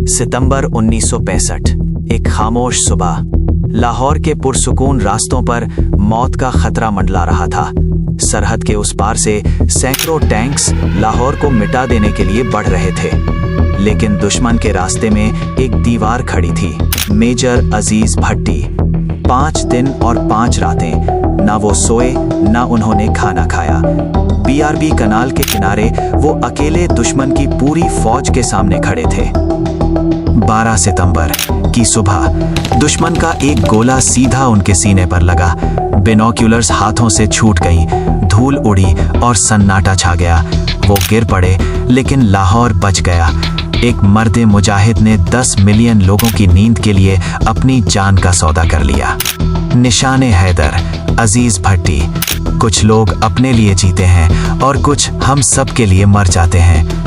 सितंबर 1965। एक खामोश सुबह। लाहौर के पुरसुकून रास्तों पर मौत का खतरा मंडला रहा था। सरहद के उस पार से सैकड़ों टैंक्स लाहौर को मिटा देने के लिए बढ़ रहे थे, लेकिन दुश्मन के रास्ते में एक दीवार खड़ी थी। मेजर अजीज भट्टी। 5 दिन और 5 रातें ना वो सोए, ना उन्होंने खाना खाया। बीआरबी कनाल के किनारे वो अकेले दुश्मन की पूरी फौज के सामने खड़े थे। 12 सितंबर की सुबह दुश्मन का एक गोला सीधा उनके सीने पर लगा। बिनोक्यूलर्स हाथों से छूट गई, धूल उड़ी और सन्नाटा छा गया। वो गिर पड़े, लेकिन लाहौर बच गया। एक मर्द मुजाहिद ने 10 मिलियन लोगों की नींद के लिए अपनी जान का सौदा कर लिया। निशाने हैदर, अजीज भट्टी। कुछ लोग अपने लिए जीते हैं और कुछ हम सब के लिए मर जाते हैं।